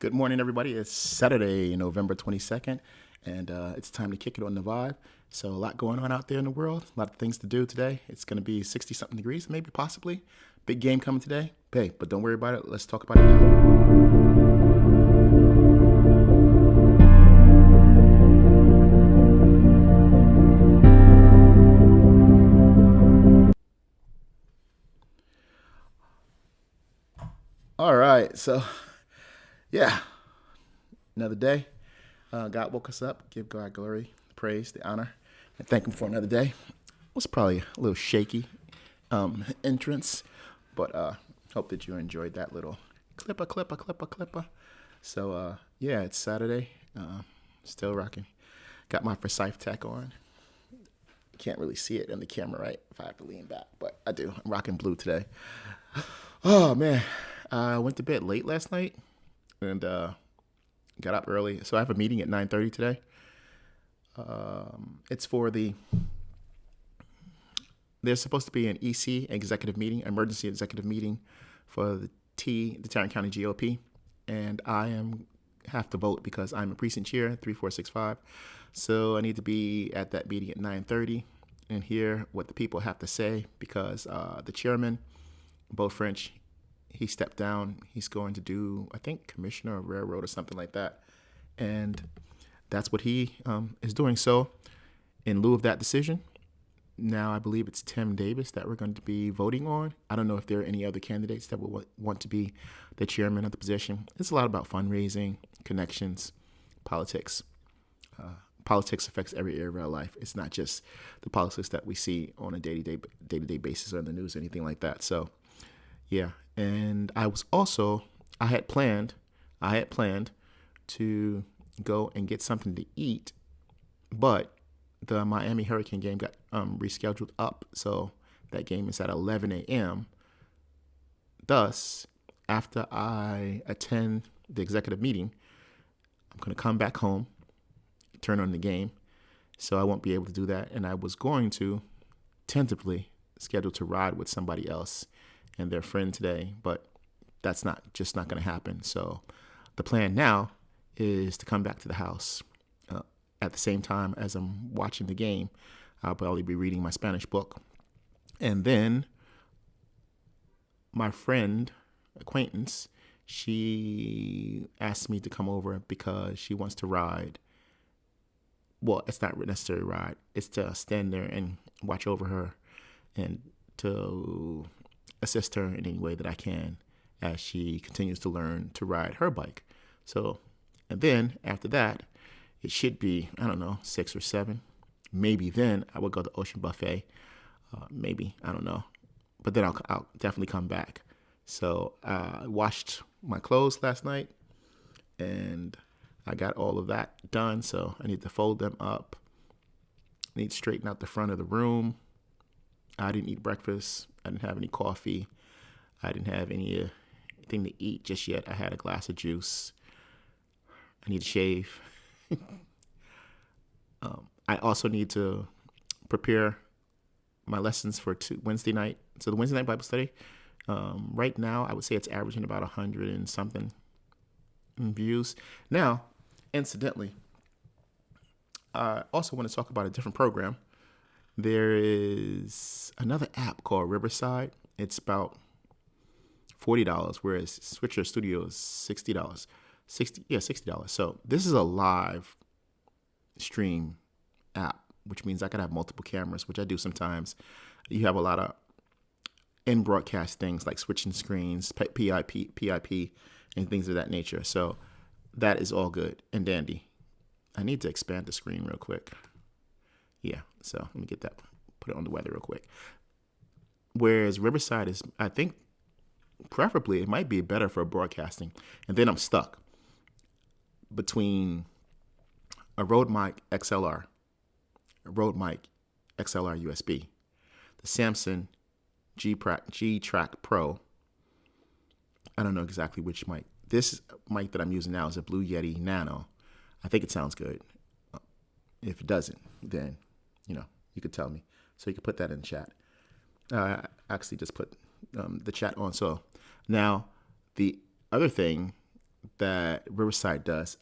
Good morning, everybody. It's Saturday, November 22nd, and it's time to kick it on the vibe. So, a lot going on out there in the world, a lot of things to do today. It's going to be 60 something degrees, maybe, possibly. Big game coming today. Hey, but don't worry about it. Let's talk about it now. All right. So, yeah, another day. God woke us up. Give God glory, praise, the honor, and thank Him for another day. It was probably a little shaky entrance, but hope that you enjoyed that little clipper. So yeah, it's Saturday. Still rocking. Got my Forsyth tech on. Can't really see it in the camera, right? If I have to lean back, but I do. I'm rocking blue today. Oh man, I went to bed late last night and got up early. So I have a meeting at 9:30 today. It's for the. There's supposed to be an EC executive meeting, emergency executive meeting, for the Tarrant County GOP, and have to vote because I'm a precinct chair, 3465. So I need to be at that meeting at 9:30 and hear what the people have to say because the chairman, Bo French, he stepped down. He's going to do, I think, commissioner of railroad or something like that, and that's what he is doing. So in lieu of that decision, now I believe it's Tim Davis that we're going to be voting on. I don't know if there are any other candidates that would want to be the chairman of the position. It's a lot about fundraising, connections, politics. Politics affects every area of our life. It's not just the politics that we see on a day-to-day basis or in the news or anything like that. So, yeah. And I had planned to go and get something to eat, but the Miami Hurricane game got rescheduled up. So that game is at 11 a.m. Thus, after I attend the executive meeting, I'm going to come back home, turn on the game. So I won't be able to do that. And I was going to tentatively schedule to ride with somebody else and their friend today, but that's not going to happen. So the plan now is to come back to the house at the same time as I'm watching the game. I'll probably be reading my Spanish book. And then my acquaintance, she asked me to come over because she wants to ride. Well, it's not necessarily ride. It's to stand there and watch over her and to assist her in any way that I can as she continues to learn to ride her bike. So, and then after that, it should be, I don't know, 6 or 7. Maybe then I would go to Ocean Buffet. Maybe, I don't know. But then I'll definitely come back. So I washed my clothes last night and I got all of that done. So I need to fold them up. I need to straighten out the front of the room. I didn't eat breakfast. I didn't have any coffee. I didn't have anything to eat just yet. I had a glass of juice. I need to shave. I also need to prepare my lessons for Wednesday night. So the Wednesday night Bible study, right now, I would say it's averaging about 100 and something views. Now, incidentally, I also want to talk about a different program. There is another app called Riverside. It's about $40, whereas Switcher Studio is $60. $60. So this is a live stream app, which means I could have multiple cameras, which I do sometimes. You have a lot of in-broadcast things like switching screens, PIP, and things of that nature. So that is all good and dandy. I need to expand the screen real quick. Yeah, so let me get that, put it on the weather real quick. Whereas Riverside is, I think, preferably, it might be better for broadcasting. And then I'm stuck between a Rode mic XLR, USB, the Samson G-Track Pro. I don't know exactly which mic. This mic that I'm using now is a Blue Yeti Nano. I think it sounds good. If it doesn't, then, you could tell me. So you could put that in chat. I actually just put the chat on. So now the other thing that Riverside does.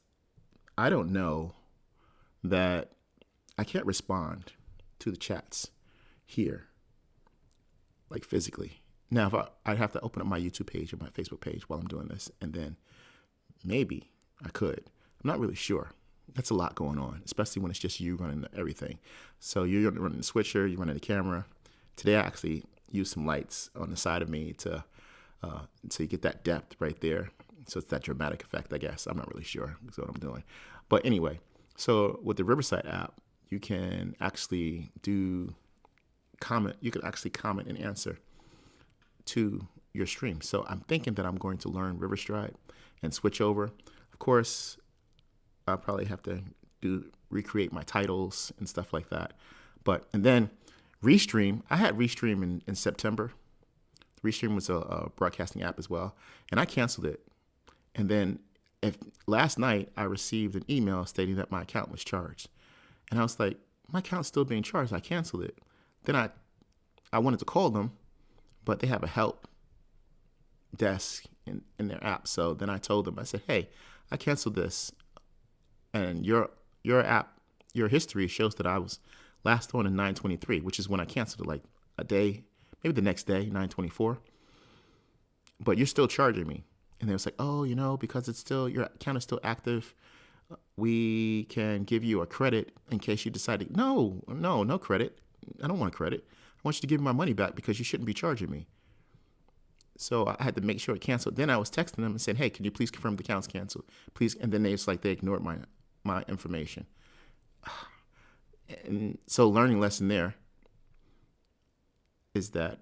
I don't know that I can't respond to the chats here, like physically. Now, if I'd have to open up my YouTube page or my Facebook page while I'm doing this, and then maybe I could. I'm not really sure. That's a lot going on, especially when it's just you running everything. So you're running the switcher, you're running the camera. Today I actually used some lights on the side of me to so you get that depth right there. So it's that dramatic effect, I guess. I'm not really sure. That's what I'm doing. But anyway, so with the Riverside app, you can actually comment. You can actually comment and answer to your stream. So I'm thinking that I'm going to learn Riverside and switch over. Of course, I'll probably have to recreate my titles and stuff like that. And then Restream, I had Restream in September. Restream was a broadcasting app as well, and I canceled it. And then last night I received an email stating that my account was charged. And I was like, my account's still being charged. I canceled it. Then I wanted to call them, but they have a help desk in their app. So then I told them, I said, hey, I canceled this. And your app, your history shows that I was last on in 9/23, which is when I canceled it, like a day, maybe the next day, 9/24. But you're still charging me. And they was like, oh, because it's still, your account is still active, we can give you a credit in case you decided, no credit. I don't want a credit. I want you to give me my money back because you shouldn't be charging me. So I had to make sure it canceled. Then I was texting them and said, hey, can you please confirm the account's canceled? Please. And then they ignored my information. And so learning lesson there is that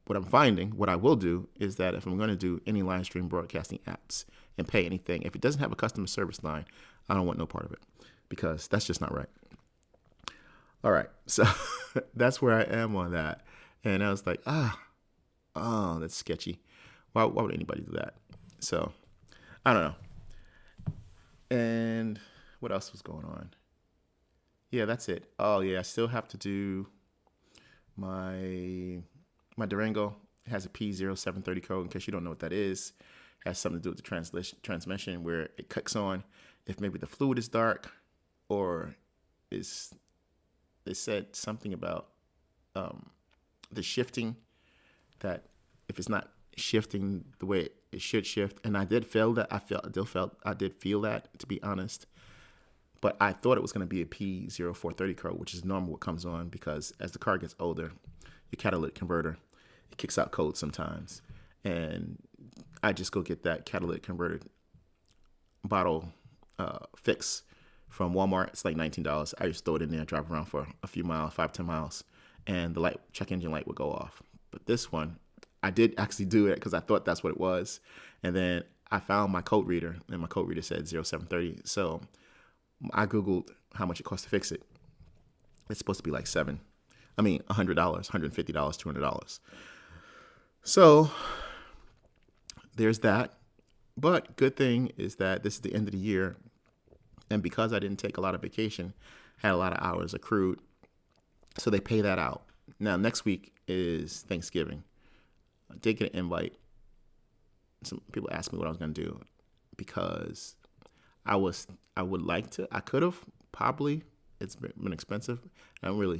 what I will do is that if I'm going to do any live stream broadcasting apps and pay anything, if it doesn't have a customer service line, I don't want no part of it because that's just not right. All right. So that's where I am on that. And I was like, that's sketchy. Why would anybody do that? So I don't know. And what else was going on? Yeah, that's it. Oh yeah, I still have to do my Durango. It has a P0730 code. In case you don't know what that is, it has something to do with the transmission where it clicks on if maybe the fluid is dark or they said something about the shifting, that if it's not shifting the way it should shift. And I did feel that. I did feel that, to be honest. But I thought it was going to be a P0430 code, which is normal what comes on because as the car gets older, your catalytic converter, it kicks out codes sometimes. And I just go get that catalytic converter bottle fix from Walmart. It's like $19. I just throw it in there, drive around for a few miles, 5-10 miles, and the check engine light would go off. But this one, I did actually do it because I thought that's what it was. And then I found my code reader, and my code reader said 0730. So I Googled how much it costs to fix it. It's supposed to be like $100, $150, $200. So there's that. But good thing is that this is the end of the year. And because I didn't take a lot of vacation, had a lot of hours accrued. So they pay that out. Now, next week is Thanksgiving. I did get an invite. Some people asked me what I was going to do because I could have probably, it's been expensive. I was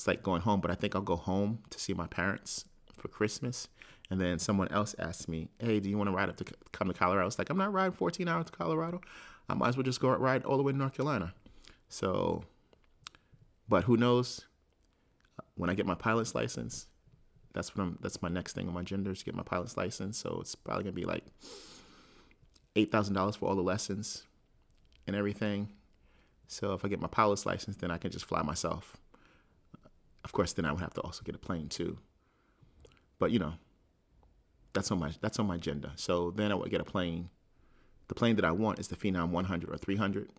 like going home, but I think I'll go home to see my parents for Christmas. And then someone else asked me, hey, do you want to ride up to come to Colorado? I was like, I'm not riding 14 hours to Colorado. I might as well just go ride all the way to North Carolina. So, but who knows? When I get my pilot's license, that's my next thing on my agenda is to get my pilot's license. So it's probably going to be like $8,000 for all the lessons and everything. So if I get my pilot's license, then I can just fly myself. Of course, then I would have to also get a plane too. But that's on my agenda. So then I would get a plane. The plane that I want is the Phenom 100 or 300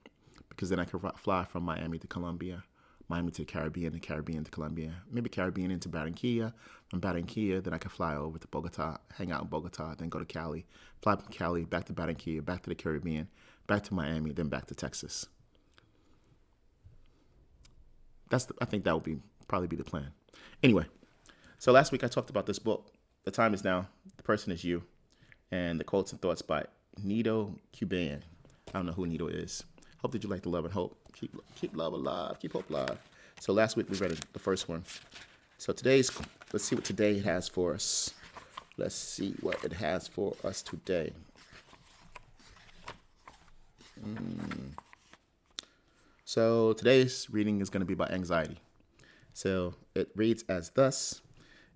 because then I can fly from Miami to Colombia, Miami to the Caribbean to Colombia, maybe Caribbean into Barranquilla. From Barranquilla, then I can fly over to Bogota, hang out in Bogota, then go to Cali, fly from Cali, back to Barranquilla, back to the Caribbean, back to Miami, then back to Texas. I think that would probably be the plan. Anyway, so last week I talked about this book. The Time Is Now. The Person Is You. And the quotes and thoughts by Nito Cuban. I don't know who Nito is. Hope that you like the love and hope. Keep love alive. Keep hope alive. So last week we read the first one. So let's see what today it has for us. Let's see what it has for us today. So today's reading is going to be about anxiety. So it reads as thus: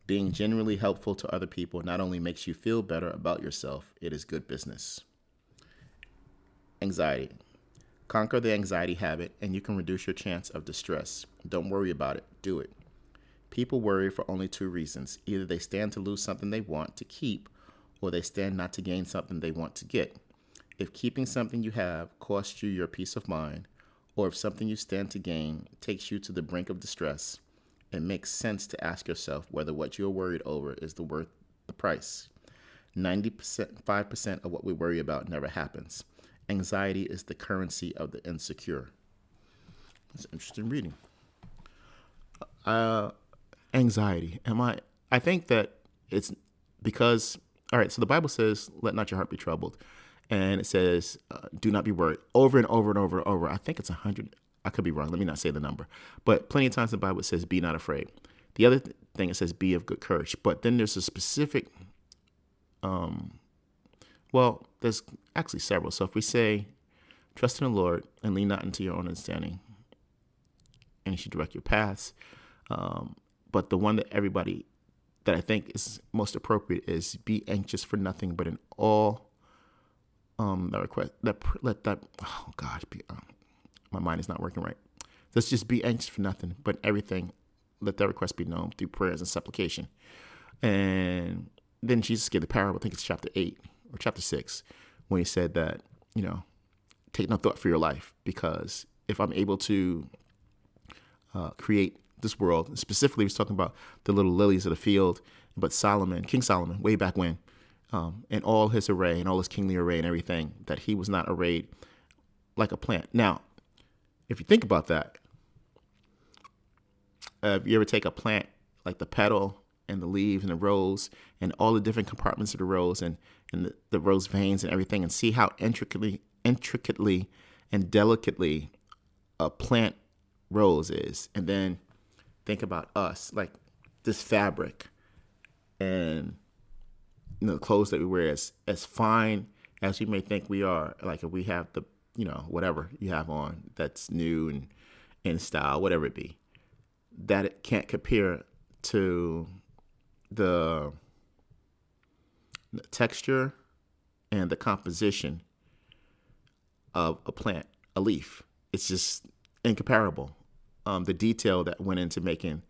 being genuinely helpful to other people not only makes you feel better about yourself, it is good business. Anxiety. Conquer the anxiety habit and you can reduce your chance of distress. Don't worry about it. Do it. People worry for only two reasons. Either they stand to lose something they want to keep, or they stand not to gain something they want to get. If keeping something you have costs you your peace of mind, or if something you stand to gain takes you to the brink of distress, it makes sense to ask yourself whether what you're worried over is worth the price. 95% of what we worry about never happens. Anxiety is the currency of the insecure. That's interesting reading. Anxiety. I think that it's because, all right, so the Bible says, let not your heart be troubled. And it says, do not be worried over and over and over and over. I think it's 100. I could be wrong. Let me not say the number. But plenty of times the Bible says, be not afraid. The other thing, it says, be of good courage. But then there's a specific, there's actually several. So if we say, trust in the Lord and lean not into your own understanding, and you should direct your paths. But the one that I think is most appropriate is be anxious for nothing, but in all my mind is not working right. Let's just be anxious for nothing, but everything, let that request be known through prayers and supplication. And then Jesus gave the parable, I think it's chapter 8 or chapter 6, when he said that, take no thought for your life, because if I'm able to create this world, specifically he was talking about the little lilies of the field, but King Solomon, way back when, and all his array and all his kingly array and everything, that he was not arrayed like a plant. Now, if you think about that, if you ever take a plant, like the petal and the leaves and the rose and all the different compartments of the rose and the rose veins and everything, and see how intricately and delicately a plant rose is, and then think about us, like this fabric and the clothes that we wear, as fine as we may think we are. Like if we have the, whatever you have on that's new and in style, whatever it be, that it can't compare to the texture and the composition of a plant, a leaf. It's just incomparable. The detail that went into making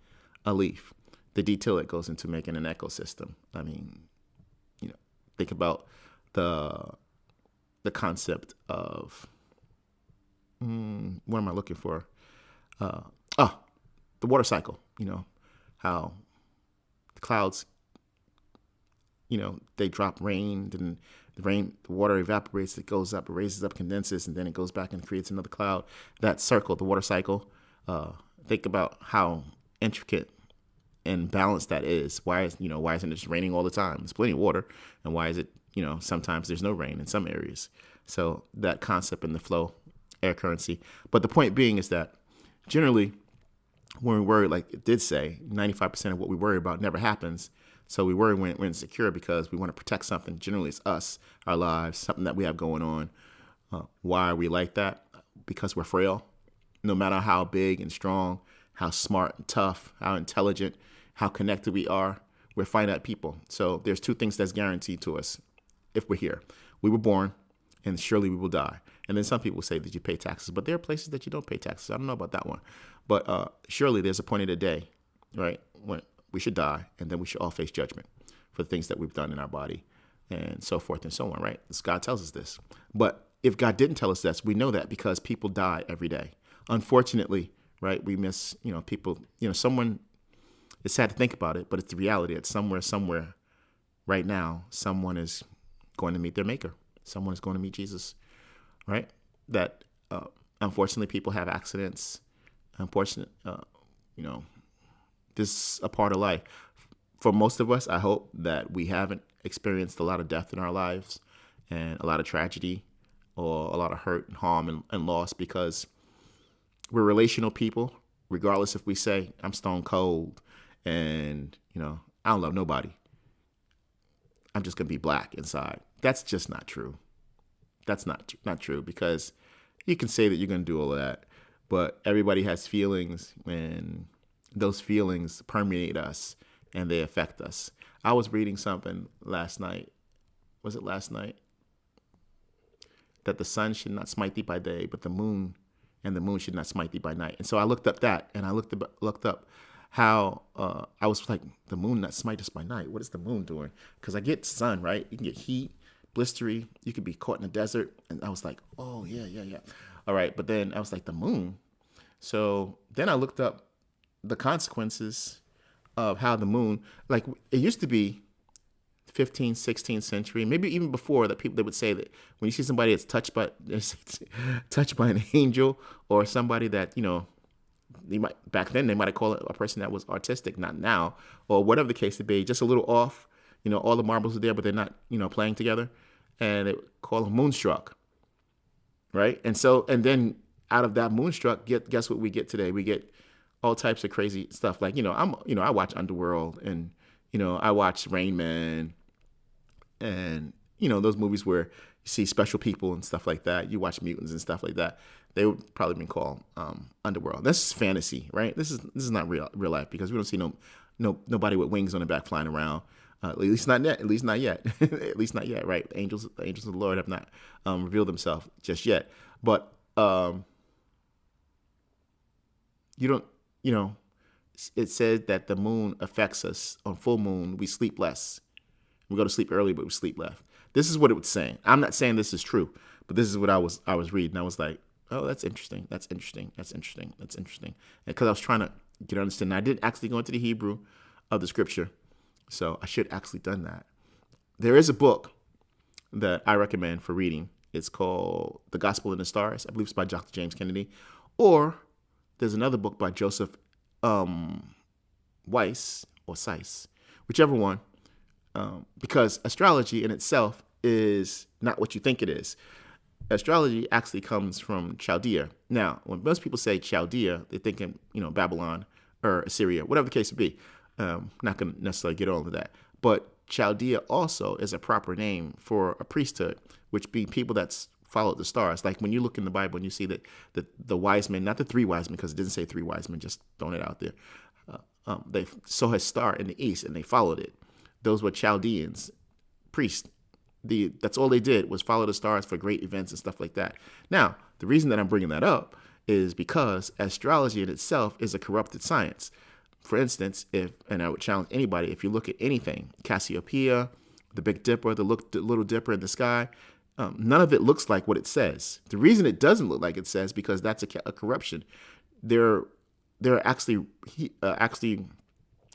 a leaf, the detail that goes into making an ecosystem. I mean, think about the concept of, what am I looking for? The water cycle, how the clouds, they drop rain, then the water evaporates, it goes up, it raises up, condenses, and then it goes back and creates another cloud. That circle, the water cycle, think about how intricate and balanced that is. Why isn't it just raining all the time? There's plenty of water. And why is it, sometimes there's no rain in some areas? So that concept in the flow, air currency. But the point being is that generally when we worry, like it did say, 95% of what we worry about never happens. So we worry when we're insecure because we want to protect something. Generally it's us, our lives, something that we have going on. Why are we like that? Because we're frail. No matter how big and strong, how smart and tough, how intelligent, how connected we are, we're finite people. So there's two things that's guaranteed to us if we're here. We were born, and surely we will die. And then some people say that you pay taxes, but there are places that you don't pay taxes. I don't know about that one. But surely there's a point in the day, right, when we should die, and then we should all face judgment for the things that we've done in our body and so forth and so on, right? God tells us this. But if God didn't tell us this, we know that because people die every day. Unfortunately, right, we miss, people, someone, it's sad to think about it, but it's the reality that somewhere right now, someone is going to meet their maker. Someone is going to meet Jesus, right? That, unfortunately, people have accidents. Unfortunately, this is a part of life. For most of us, I hope that we haven't experienced a lot of death in our lives and a lot of tragedy or a lot of hurt and harm and loss because we're relational people, regardless if we say, I'm stone cold and, I don't love nobody. I'm just going to be black inside. That's just not true. That's not true because you can say that you're going to do all of that, but everybody has feelings and those feelings permeate us and they affect us. I was reading something last night. Was it last night? That the sun should not smite thee by day, but the moon should not smite thee by night. And so I looked up that, and I looked up how I was like, the moon not smite us by night. What is the moon doing? Because I get sun, right? You can get heat, blistery. You could be caught in the desert. And I was like, oh, yeah. All right. But then I was like, the moon. So then I looked up the consequences of how the moon, like it used to be 15th, 16th century, maybe even before that, people they would say that when you see somebody that's touched by an angel or somebody that they might back then they might have called it a person that was artistic, not now, or whatever the case to be, just a little off. All the marbles are there, but they're not playing together, and they would call them moonstruck, right? And then out of that moonstruck, guess what we get today? We get all types of crazy stuff. Like I watch Underworld and I watch Rain Man. And, those movies where you see special people and stuff like that. You watch mutants and stuff like that. They would probably be called Underworld. This is fantasy, right? This is not real life because we don't see nobody with wings on their back flying around. At least not yet. At least not yet. At least not yet, right? The angels of the Lord have not revealed themselves just yet. But you don't, it says that the moon affects us. On full moon, we sleep less. We go to sleep early, but we sleep less. This is what it was saying. I'm not saying this is true, but this is what I was reading. I was like, oh, that's interesting. That's interesting. Because I was trying to get understanding. I didn't actually go into the Hebrew of the scripture, so I should actually done that. There is a book that I recommend for reading. It's called The Gospel in the Stars. I believe it's by Dr. James Kennedy. Or there's another book by Joseph Weiss or Seiss, whichever one. Because astrology in itself is not what you think it is. Astrology actually comes from Chaldea. Now, when most people say Chaldea, they're thinking, Babylon or Assyria, whatever the case would be. Not going to necessarily get all of that. But Chaldea also is a proper name for a priesthood, which be people that followed the stars. Like when you look in the Bible and you see that the wise men, not the three wise men, because it didn't say three wise men, just throwing it out there. They saw his star in the east and they followed it. Those were Chaldeans, priests. That's all they did was follow the stars for great events and stuff like that. Now, the reason that I'm bringing that up is because astrology in itself is a corrupted science. For instance, and I would challenge anybody, if you look at anything, Cassiopeia, the Big Dipper, the Little Dipper in the sky, none of it looks like what it says. The reason it doesn't look like it says because that's a corruption. There are actually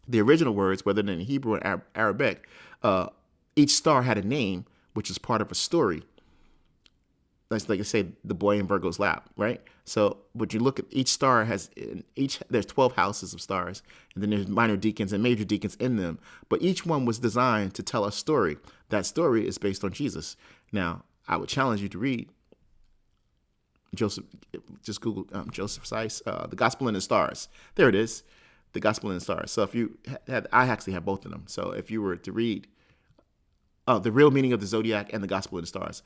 the original words, whether in Hebrew or Arabic, each star had a name, which is part of a story. That's like I say, the boy in Virgo's lap, right? So, but you look at each star there's 12 houses of stars, and then there's minor decans and major decans in them. But each one was designed to tell a story. That story is based on Jesus. Now, I would challenge you to read just Google Joseph Seiss, The Gospel in the Stars. There it is. The Gospel in the Stars. So if you I actually have both of them. So if you were to read The Real Meaning of the Zodiac and The Gospel in the Stars.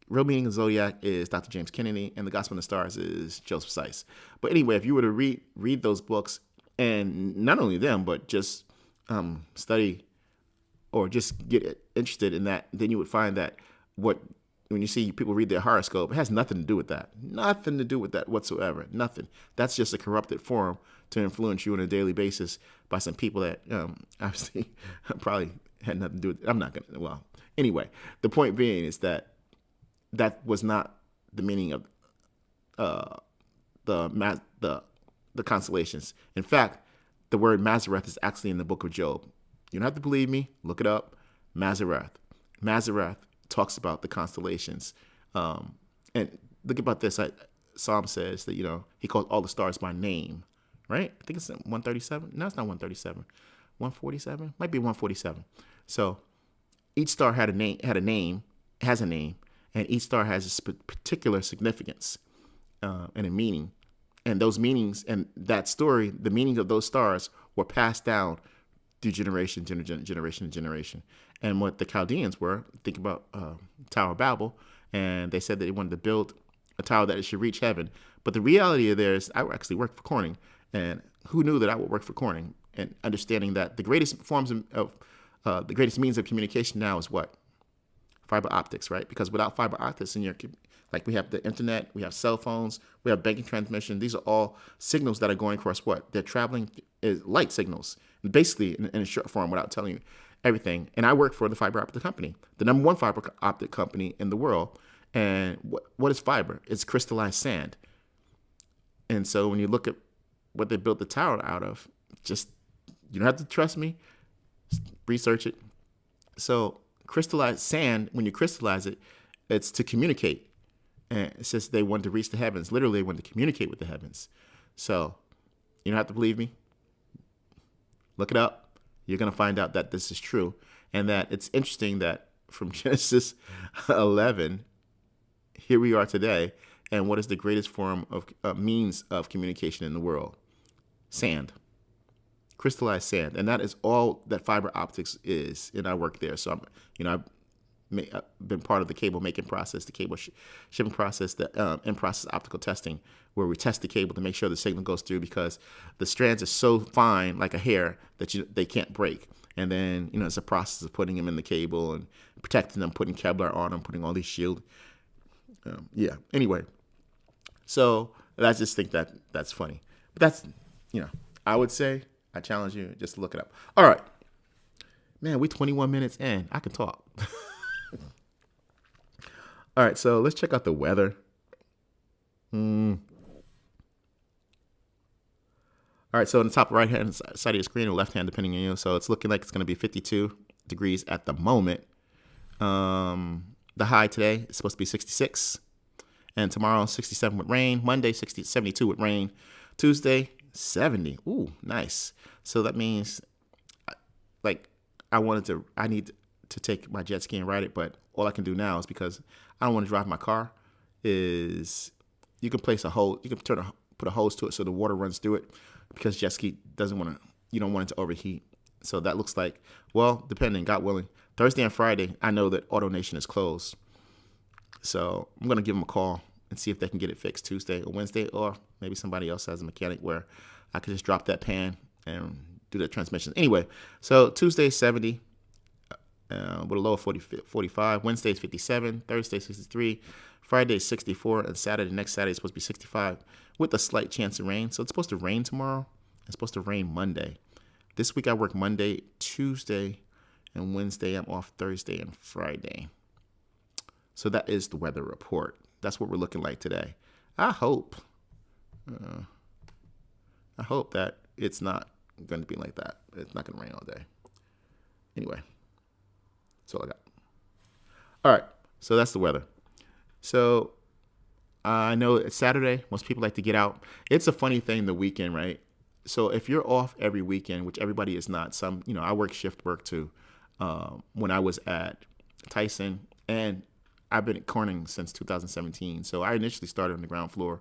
Real Meaning of the Zodiac is Dr. James Kennedy, and The Gospel in the Stars is Joseph Seiss. But anyway, if you were to read those books, and not only them, but just study or just get interested in that, then you would find that when you see people read their horoscope, it has nothing to do with that. Nothing to do with that whatsoever. Nothing. That's just a corrupted form to influence you on a daily basis by some people that obviously probably had nothing to do with it. I'm not going to, well, anyway, the point being is that was not the meaning of the constellations. In fact, the word Mazareth is actually in the book of Job. You don't have to believe me. Look it up. Mazareth. Mazareth talks about the constellations. And look about this. Psalm says that, he called all the stars by name, right? I think it's 137. No, it's not 137. 147? Might be 147. So, each star has a name, and each star has a particular significance and a meaning. And those meanings and that story, the meanings of those stars were passed down through generation to generation. And what the Chaldeans were, think about Tower of Babel, and they said that they wanted to build a tower that it should reach heaven. But the reality of there is, I actually worked for Corning, and who knew that I would work for Corning? And understanding that the greatest forms of the greatest means of communication now is what? Fiber optics, right? Because without fiber optics like we have the internet, we have cell phones, we have banking transmission. These are all signals that are going across what? They're traveling light signals, basically in a short form without telling you everything. And I work for the fiber optic company, the number one fiber optic company in the world. And what is fiber? It's crystallized sand. And so when you look at what they built the tower out of, just, you don't have to trust me, research it. So crystallized sand, when you crystallize it, it's to communicate. And it says they wanted to reach the heavens. Literally, they wanted to communicate with the heavens. So you don't have to believe me. Look it up. You're going to find out that this is true. And that it's interesting that from Genesis 11, here we are today. And what is the greatest form of means of communication in the world? Sand. Crystallized sand. And that is all that fiber optics is. And I work there. So I've been part of the cable making process, the cable shipping process, the in-process optical testing, where we test the cable to make sure the signal goes through, because the strands are so fine, like a hair, that they can't break. And then, it's a process of putting them in the cable and protecting them, putting Kevlar on them, putting all these shield. Anyway, so I just think that's funny. But that's, I would say, I challenge you just to look it up. All right. Man, we 21 minutes in. I can talk. All right, so let's check out the weather. All right, so on the top right-hand side of your screen or left-hand, depending on you. So it's looking like it's going to be 52 degrees at the moment. The high today is supposed to be 66. And tomorrow, 67 with rain. Monday, 72 with rain. Tuesday, 70. Ooh, nice. So that means, I need to take my jet ski and ride it, but all I can do now is, because I don't want to drive my car, is you can place a hose, you can put a hose to it so the water runs through it, because jet ski you don't want it to overheat. So that looks like, well, depending, God willing, Thursday and Friday, I know that AutoNation is closed. So I'm going to give them a call and see if they can get it fixed Tuesday or Wednesday, or maybe somebody else has a mechanic where I could just drop that pan and do the transmission. Anyway, so Tuesday 70 with a low of 45. Wednesday is 57. Thursday 63. Friday 64. And next Saturday is supposed to be 65 with a slight chance of rain. So it's supposed to rain tomorrow. It's supposed to rain Monday. This week I work Monday, Tuesday, and Wednesday. I'm off Thursday and Friday. So that is the weather report. That's what we're looking like today. I hope that it's not going to be like that. It's not going to rain all day. Anyway, that's all I got. All right, so that's the weather. So I know it's Saturday. Most people like to get out. It's a funny thing, the weekend, right? So if you're off every weekend, which everybody is not, I work shift work too. When I was at Tyson, and I've been at Corning since 2017. So I initially started on the ground floor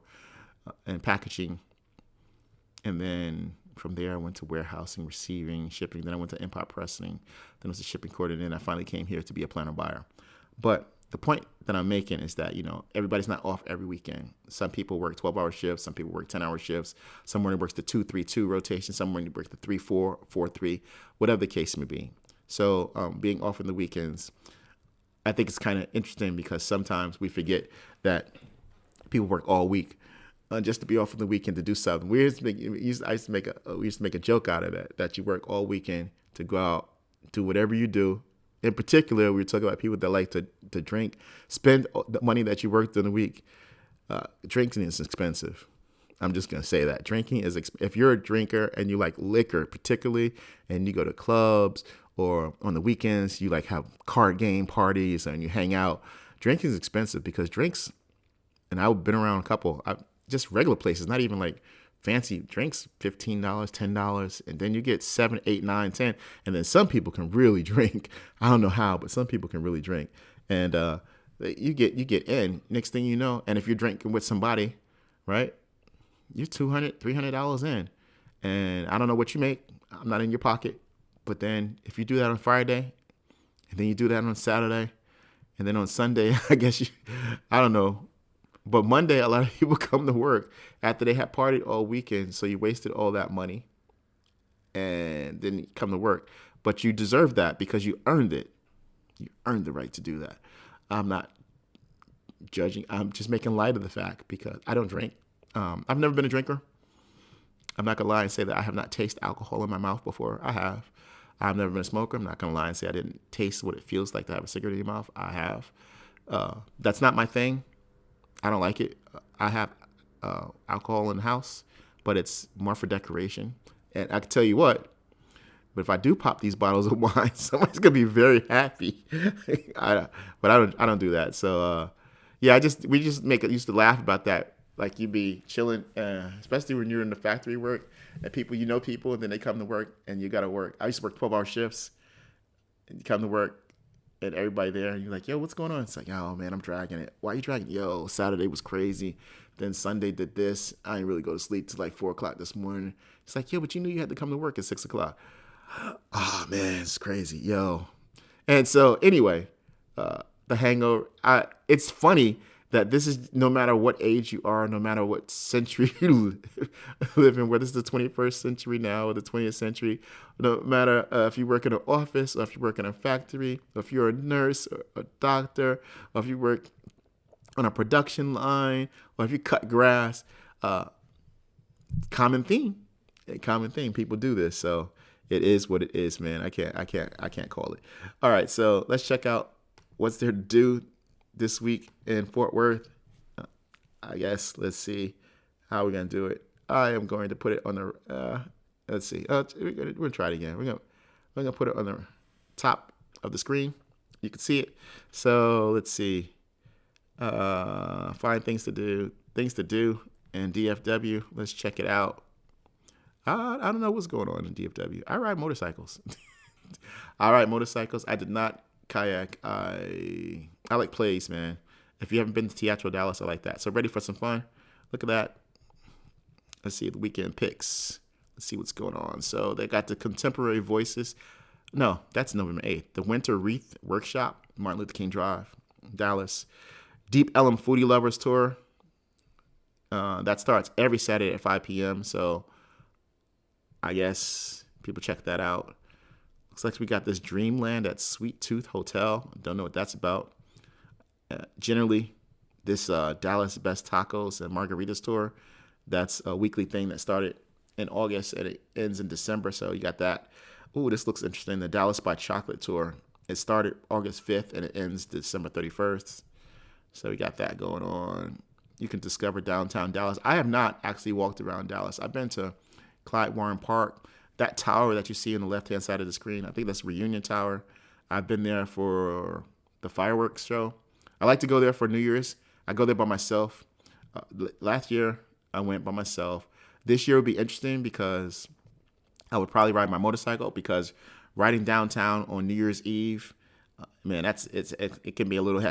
in packaging. And then from there, I went to warehousing, receiving, shipping. Then I went to import pressing. Then I was a shipping coordinator. And I finally came here to be a planner buyer. But the point that I'm making is that, everybody's not off every weekend. Some people work 12-hour shifts. Some people work 10-hour shifts. Someone works the 2-3-2 rotation. Someone works the 3-4, 4-3, whatever the case may be. So being off on the weekends, I think it's kind of interesting, because sometimes we forget that people work all week just to be off on the weekend to do something. We used to make a joke out of that you work all weekend to go out, do whatever you do. In particular, we were talking about people that like to drink, spend the money that you worked in the week. Drinking is expensive. I'm just going to say that. Drinking is if you're a drinker and you like liquor particularly, and you go to clubs, or on the weekends you have card game parties and you hang out, drinking is expensive, because drinks, and I've been around a couple, just regular places, not even like fancy drinks, $15, $10, and then you get 7, 8, 9, 10, and then some people can really drink. I don't know how, but some people can really drink, and you get in. Next thing you know, and if you're drinking with somebody, right, you're $200, $300 in, and I don't know what you make. I'm not in your pocket, but then if you do that on Friday, and then you do that on Saturday, and then on Sunday, I guess I don't know. But Monday, a lot of people come to work after they had partied all weekend, so you wasted all that money, and then you come to work. But you deserve that because you earned it. You earned the right to do that. I'm not judging. I'm just making light of the fact because I don't drink. I've never been a drinker. I'm not going to lie and say that I have not tasted alcohol in my mouth before. I have. I've never been a smoker. I'm not going to lie and say I didn't taste what it feels like to have a cigarette in your mouth. I have. That's not my thing. I don't like it. I have alcohol in the house, but it's more for decoration. And I can tell you what, but if I do pop these bottles of wine, somebody's gonna be very happy. But I don't do that. So yeah, we just used to laugh about that. Like you'd be chilling, especially when you're in the factory work, and people, and then they come to work, and you gotta work. I used to work 12-hour shifts, and you come to work. And everybody there, and you're like, yo, what's going on? It's like, oh, man, I'm dragging it. Why are you dragging? Yo, Saturday was crazy. Then Sunday did this. I didn't really go to sleep till like 4 o'clock this morning. It's like, yo, but you knew you had to come to work at 6 o'clock. Oh, man, it's crazy. Yo. And so anyway, the hangover, it's funny that this is no matter what age you are, no matter what century you live in, whether it's the 21st century now or the 20th century, no matter if you work in an office or if you work in a factory, or if you're a nurse or a doctor, or if you work on a production line, or if you cut grass, common theme. People do this. So it is what it is, man. I can't call it. All right. So let's check out what's there to do this week in Fort Worth. I guess let's see how we're gonna do it. I am going to put it on the. Let's see. We're gonna try it again. We're gonna put it on the top of the screen. You can see it. So let's see. Find things to do. In DFW. Let's check it out. I don't know what's going on in DFW. I ride motorcycles. I did not kayak. I like plays, man. If you haven't been to Teatro Dallas, I like that. So ready for some fun? Look at that. Let's see the weekend picks. Let's see what's going on. So they got the Contemporary Voices. No, that's November 8th. The Winter Wreath Workshop, Martin Luther King Drive, Dallas. Deep Ellum Foodie Lovers Tour. That starts every Saturday at 5 p.m. So I guess people check that out. Looks like we got this Dreamland at Sweet Tooth Hotel. Don't know what that's about. Generally, this Dallas Best Tacos and Margaritas tour, that's a weekly thing that started in August and it ends in December. So you got that. Ooh, this looks interesting. The Dallas by Chocolate tour. It started August 5th and it ends December 31st. So we got that going on. You can discover downtown Dallas. I have not actually walked around Dallas. I've been to Clyde Warren Park. That tower that you see on the left-hand side of the screen, I think that's Reunion Tower. I've been there for the fireworks show. I like to go there for New Year's. I go there by myself. Last year, I went by myself. This year would be interesting because I would probably ride my motorcycle because riding downtown on New Year's Eve, man, it can be a little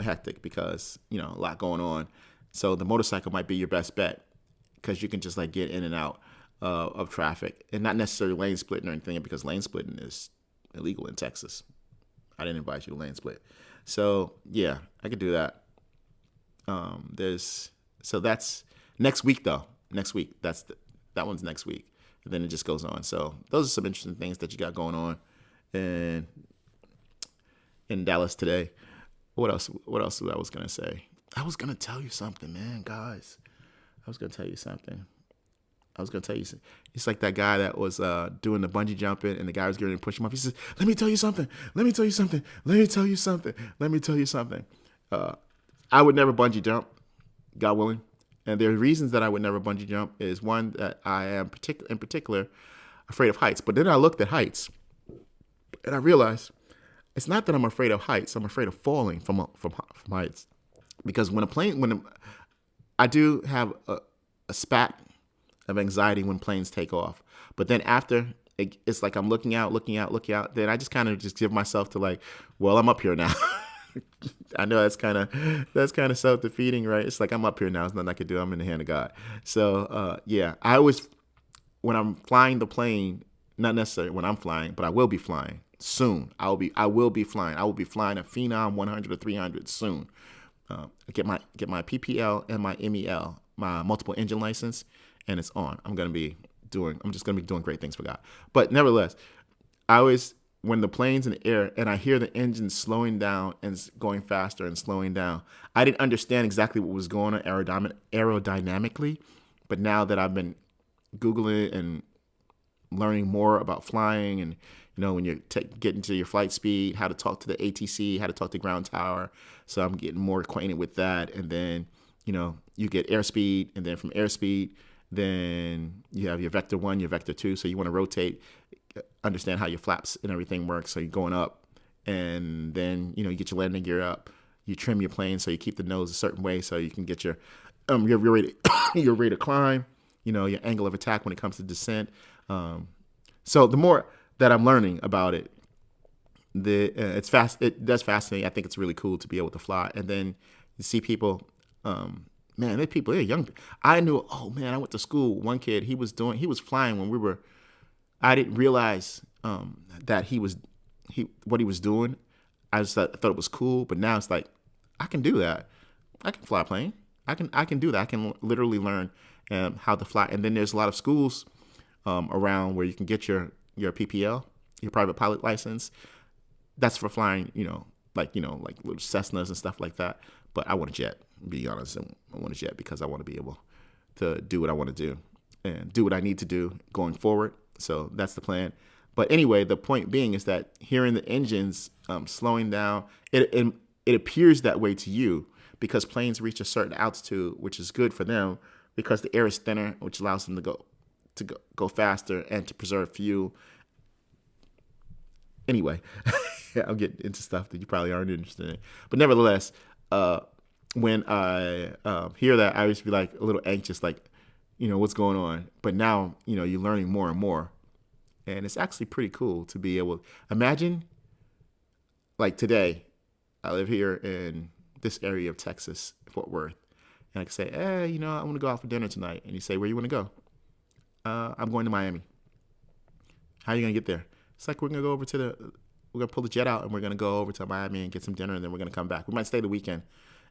hectic because, a lot going on. So the motorcycle might be your best bet because you can just like get in and out of traffic and not necessarily lane splitting or anything because lane splitting is illegal in Texas. I didn't invite you to lane split. So yeah, I could do that. That's next week though. Next week. That one's next week. And then it just goes on. So those are some interesting things that you got going on in Dallas today. What else was I was gonna say? I was gonna tell you something, man, guys. I was gonna tell you something. It's like that guy that was doing the bungee jumping and the guy was getting ready to push him up. He says, let me tell you something. I would never bungee jump, God willing. And there are reasons that I would never bungee jump is one, that I am in particular afraid of heights. But then I looked at heights and I realized it's not that I'm afraid of heights. I'm afraid of falling from heights. Because when I do have a spat, of anxiety when planes take off. But then after, it's like I'm looking out, looking out, looking out. Then I just kind of just give myself to like, well, I'm up here now. I know that's kind of self defeating, right? It's like I'm up here now. There's nothing I can do. I'm in the hand of God. So yeah, I always when I'm flying the plane, not necessarily when I'm flying, but I will be flying soon. I will be flying. I will be flying a Phenom 100 or 300 soon. Get my PPL and my MEL, my multiple engine license, and it's on. I'm just gonna be doing great things for God. But nevertheless, I always when the plane's in the air and I hear the engine slowing down and going faster and slowing down, I didn't understand exactly what was going on aerodynamically. But now that I've been Googling and learning more about flying and when you're getting to your flight speed, how to talk to the ATC, how to talk to ground tower. So I'm getting more acquainted with that. And then, you get airspeed, and then from airspeed, then you have your vector 1, your vector 2. So you want to rotate, understand how your flaps and everything works. So you're going up, and then, you get your landing gear up. You trim your plane so you keep the nose a certain way so you can get your rate your rate of climb, your angle of attack when it comes to descent. So the more that I'm learning about it, it's fast. It does fascinate. I think it's really cool to be able to fly. And then you see people, they're people, they're young. I knew, oh man, I went to school. One kid, he was flying when I didn't realize that what he was doing. I thought it was cool, but now it's like, I can do that. I can fly a plane. I can do that. I can literally learn how to fly. And then there's a lot of schools around where you can get your PPL, your private pilot license. That's for flying, like little Cessnas and stuff like that. But I want a jet, to be honest. I want a jet because I want to be able to do what I want to do and do what I need to do going forward. So that's the plan. But anyway, the point being is that hearing the engines slowing down, it appears that way to you because planes reach a certain altitude, which is good for them because the air is thinner, which allows them to go faster and to preserve fuel. Anyway, I'll get into stuff that you probably aren't interested in. But nevertheless, when I hear that, I used to be like a little anxious, like, what's going on? But now, you're learning more and more. And it's actually pretty cool to be able, imagine, like today, I live here in this area of Texas, Fort Worth. And I can say, hey, I want to go out for dinner tonight. And you say, where you want to go? I'm going to Miami. How are you going to get there? It's like we're going to go we're going to pull the jet out and we're going to go over to Miami and get some dinner and then we're going to come back. We might stay the weekend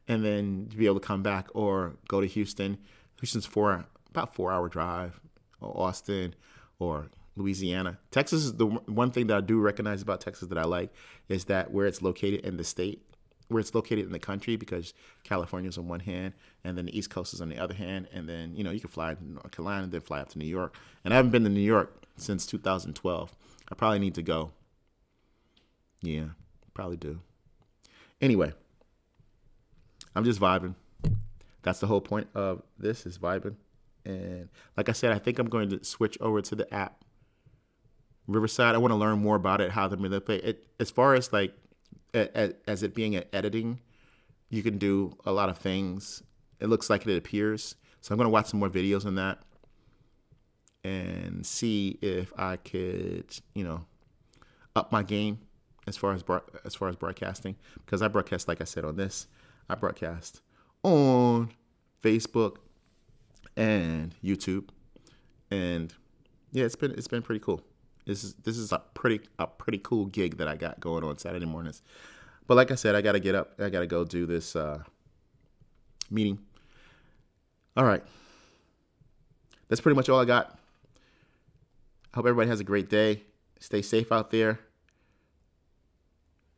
and then be able to come back or go to Houston. Houston's about 4-hour drive, or Austin or Louisiana. Texas is the one thing that I do recognize about Texas that I like is that where it's located in the state, where it's located in the country, because California is on one hand and then the East Coast is on the other hand. And then, you can fly to North Carolina and then fly up to New York. And I haven't been to New York since 2012. I probably need to go. Yeah, probably do. Anyway, I'm just vibing. That's the whole point of this is vibing. And like I said, I think I'm going to switch over to the app Riverside. I want to learn more about it, how to manipulate it. As far as like, as it being an editing, you can do a lot of things. It looks like it appears. So I'm going to watch some more videos on that and see if I could, up my game as far as broadcasting, because I broadcast, like I said, on this. I broadcast on Facebook and YouTube, and yeah, it's been pretty cool. This is a pretty cool gig that I got going on Saturday mornings. But like I said, I gotta get up. I gotta go do this meeting. All right, that's pretty much all I got. Hope everybody has a great day. Stay safe out there.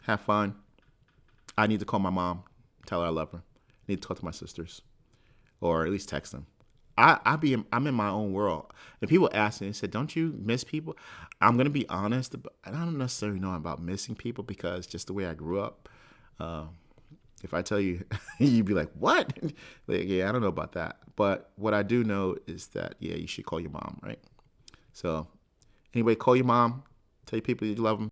Have fun. I need to call my mom, tell her I love her. I need to talk to my sisters, or at least text them. I'm in my own world. And people ask me, they said, don't you miss people? I'm going to be honest. I don't necessarily know about missing people because just the way I grew up. If I tell you, you'd be like, what? Like, yeah, I don't know about that. But what I do know is that, yeah, you should call your mom, right? So anyway, call your mom. Tell your people you love them.